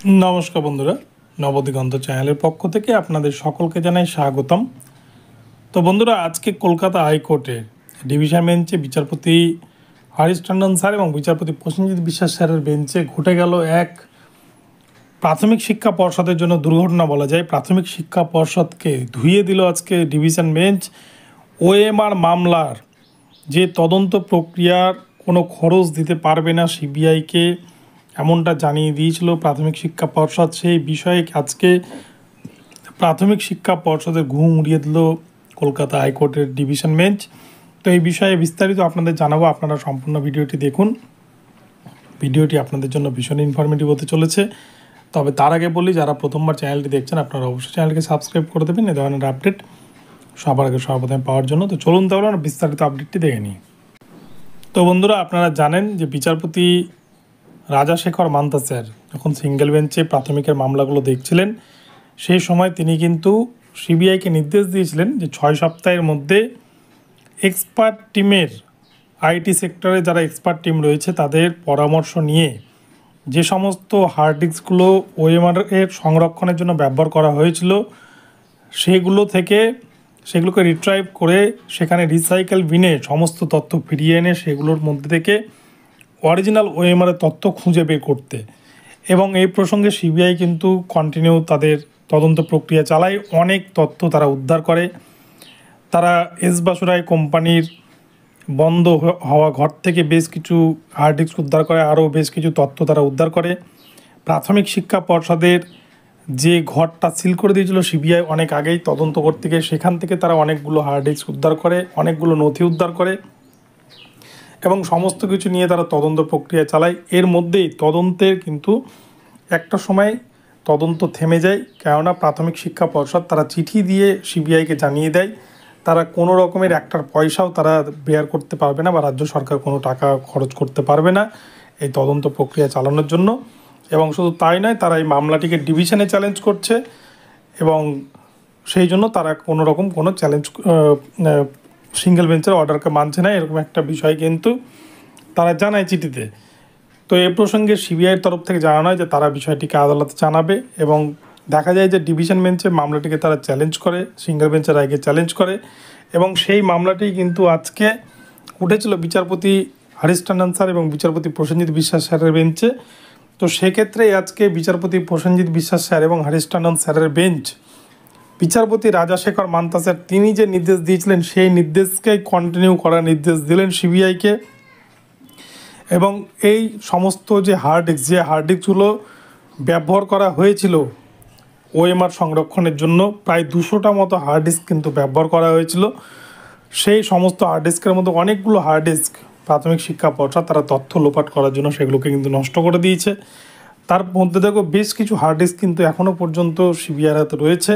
নমস্কার বন্ধুরা, নবদিগন্ত চ্যানেলের পক্ষ থেকে আপনাদের সকলকে জানাই স্বাগতম। তো বন্ধুরা, আজকে কলকাতা হাইকোর্টে ডিভিশন বেঞ্চে বিচারপতি হরিশ টন্ডন স্যার এবং বিচারপতি প্রসেনজিৎ বিশ্বাস স্যারের বেঞ্চে ঘটে গেল এক প্রাথমিক শিক্ষা পর্ষদের জন্য দুর্ঘটনা বলা যায়। প্রাথমিক শিক্ষা পর্ষদকে ধুইয়ে দিল আজকে ডিভিশন বেঞ্চ। ওএমআর মামলার যে তদন্ত প্রক্রিয়ার কোনো খরচ দিতে পারবে না সিবিআইকে, এমনটা জানিয়ে দিয়েছিল প্রাথমিক শিক্ষা পর্ষদ। সেই বিষয়ে আজকে প্রাথমিক শিক্ষা পর্ষদের ঘুম উড়িয়ে দিল কলকাতা হাইকোর্টের ডিভিশন বেঞ্চ। তো এই বিষয়ে বিস্তারিত আপনাদের জানাবো, আপনারা সম্পূর্ণ ভিডিওটি দেখুন। ভিডিওটি আপনাদের জন্য ভীষণ ইনফরমেটিভ হতে চলেছে। তবে তার আগে বলি, যারা প্রথমবার চ্যানেলটি দেখছেন আপনারা অবশ্যই চ্যানেলকে সাবস্ক্রাইব করে দেবেন এ ধরনের আপডেট সবার আগে সর্বপ্রথমে পাওয়ার জন্য। তো চলুন তাহলে আমরা বিস্তারিত আপডেটটি দেখে নিই। তো বন্ধুরা, আপনারা জানেন যে বিচারপতি রাজাশেখর মান্তা স্যার যখন সিঙ্গেল বেঞ্চে প্রাথমিকের মামলাগুলো দেখছিলেন, সেই সময় তিনি কিন্তু সিবিআইকে নির্দেশ দিয়েছিলেন যে 6 সপ্তাহের মধ্যে এক্সপার্ট টিমের আইটি সেক্টরে যারা এক্সপার্ট টিম রয়েছে তাদের পরামর্শ নিয়ে যে সমস্ত হার্ড ডিস্কগুলো ওএমআর এর সংরক্ষণের জন্য ব্যবহার করা হয়েছিল সেগুলোকে রিট্রাইভ করে সেখানে রিসাইকেল বিনে সমস্ত তথ্য ফিরিয়ে এনে সেগুলোর মধ্যে থেকে অরিজিনাল ওএমআরের তথ্য খুঁজে বের করতে। এবং এই প্রসঙ্গে সিবিআই কিন্তু কন্টিনিউ তাদের তদন্ত প্রক্রিয়া চালায়। অনেক তথ্য তারা উদ্ধার করে। তারা এসবাসুরাই কোম্পানির বন্ধ হওয়া ঘর থেকে বেশ কিছু হার্ড ডিস্ক উদ্ধার করে, আরও বেশ কিছু তথ্য তারা উদ্ধার করে। প্রাথমিক শিক্ষা পর্ষদের যে ঘরটা সিল করে দিয়েছিল সিবিআই অনেক আগেই তদন্ত করতে গিয়ে, সেখান থেকে তারা অনেকগুলো হার্ড ডিস্ক উদ্ধার করে, অনেকগুলো নথি উদ্ধার করে এবং সমস্ত কিছু নিয়ে তারা তদন্ত প্রক্রিয়া চালায়। এর মধ্যেই তদন্তের কিন্তু একটা সময় তদন্ত থেমে যায়, কেননা প্রাথমিক শিক্ষা পর্ষদ তারা চিঠি দিয়ে সিবিআইকে জানিয়ে দেয় তারা কোনো রকমের একটার পয়সাও তারা বেয়ার করতে পারবে না বা রাজ্য সরকার কোনো টাকা খরচ করতে পারবে না এই তদন্ত প্রক্রিয়া চালানোর জন্য। এবং শুধু তাই নয়, তারা এই মামলাটিকে ডিভিশনে চ্যালেঞ্জ করছে এবং সেই জন্য তারা কোনো চ্যালেঞ্জ সিঙ্গেল বেঞ্চের অর্ডারকে মানছে না, এরকম একটা বিষয় কিন্তু তারা জানায় চিঠিতে। তো এ প্রসঙ্গে সিবিআইয়ের তরফ থেকে জানানো হয় যে তারা বিষয়টিকে আদালতে জানাবে এবং দেখা যায় যে ডিভিশন বেঞ্চে মামলাটিকে তারা চ্যালেঞ্জ করে, সিঙ্গেল বেঞ্চের রায়কে চ্যালেঞ্জ করে এবং সেই মামলাটি কিন্তু আজকে উঠেছিল বিচারপতি হরিশ টন্ডন স্যার এবং বিচারপতি প্রসেনজিৎ বিশ্বাস স্যারের বেঞ্চে। তো সেক্ষেত্রে আজকে বিচারপতি প্রসেনজিৎ বিশ্বাস স্যার এবং হরিশ টন্ডন স্যারের বেঞ্চ বিচারপতি রাজাশেখর মান্তা স্যার তিনি যে নির্দেশ দিয়েছিলেন সেই নির্দেশকেই কন্টিনিউ করার নির্দেশ দিলেন সিবিআইকে। এবং এই সমস্ত যে হার্ড ডিস্কগুলো ব্যবহার করা হয়েছিল ওএমআর সংরক্ষণের জন্য, প্রায় 200টা মতো হার্ড ডিস্ক কিন্তু ব্যবহার করা হয়েছিল। সেই সমস্ত হার্ড ডিস্কের মধ্যে অনেকগুলো হার্ড ডিস্ক প্রাথমিক শিক্ষা পর্ষদ তারা তথ্য লোপাট করার জন্য সেগুলোকে কিন্তু নষ্ট করে দিয়েছে। তার মধ্যে দেখো বেশ কিছু হার্ড ডিস্ক কিন্তু এখনও পর্যন্ত সিবিআইয়ের হাতে রয়েছে।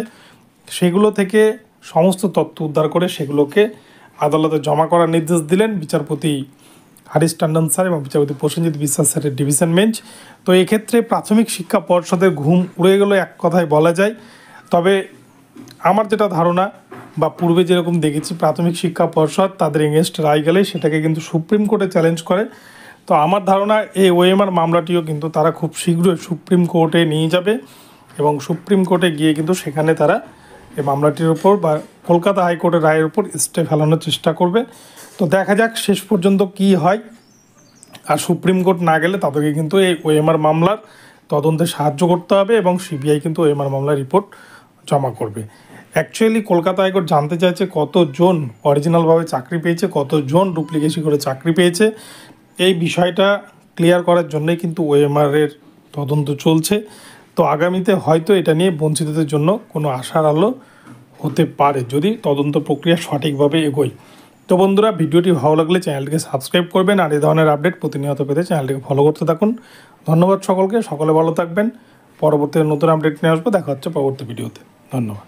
সেগুলো থেকে সমস্ত তথ্য উদ্ধার করে সেগুলোকে আদালতে জমা করার নির্দেশ দিলেন বিচারপতি হরিশ টন্ডন স্যার এবং বিচারপতি প্রসেনজিৎ বিশ্বাস স্যারের ডিভিশন বেঞ্চ। তো এক্ষেত্রে প্রাথমিক শিক্ষা পর্ষদের ঘুম উড়ে গেল এক কথায় বলা যায়। তবে আমার যেটা ধারণা বা পূর্বে যেরকম দেখেছি, প্রাথমিক শিক্ষা পর্ষদ তাদের এগেনস্ট রায় গেলে সেটাকে কিন্তু সুপ্রিম কোর্টে চ্যালেঞ্জ করে। তো আমার ধারণা এই ওএমআর মামলাটিও কিন্তু তারা খুব শীঘ্রই সুপ্রিম কোর্টে নিয়ে যাবে এবং সুপ্রিম কোর্টে গিয়ে কিন্তু সেখানে তারা এই মামলাটির উপর বা কলকাতা হাইকোর্টের রায়ের উপর স্টে ফেলানোর চেষ্টা করবে। তো দেখা যাক শেষ পর্যন্ত কি হয়। আর সুপ্রিম কোর্ট না গেলে তাদেরকে কিন্তু এই ওএমআর মামলার তদন্তে সাহায্য করতে হবে এবং সিবিআই কিন্তু ওএমআর মামলার রিপোর্ট জমা করবে। অ্যাকচুয়ালি কলকাতা হাইকোর্ট জানতে চাইছে কতজন অরিজিনালভাবে চাকরি পেয়েছে, কতজন ডুপ্লিকেসি করে চাকরি পেয়েছে। এই বিষয়টা ক্লিয়ার করার জন্যই কিন্তু ওএমআরের তদন্ত চলছে। তো আগামীতে হয়তো এটা নিয়ে বঞ্চিতদের জন্য কোনো আশার আলো হতে পারে যদি তদন্ত প্রক্রিয়া সঠিকভাবে এগোয়। তো বন্ধুরা, ভিডিওটি ভালো লাগলে চ্যানেলটিকে সাবস্ক্রাইব করবেন আর এই ধরনের আপডেট প্রতিনিয়ত পেতে চ্যানেলটিকে ফলো করতে থাকুন। ধন্যবাদ সকলকে, সকলে ভালো থাকবেন। পরবর্তী নতুন আপডেট নিয়ে আসবো, দেখা হচ্ছে পরবর্তী ভিডিওতে। ধন্যবাদ।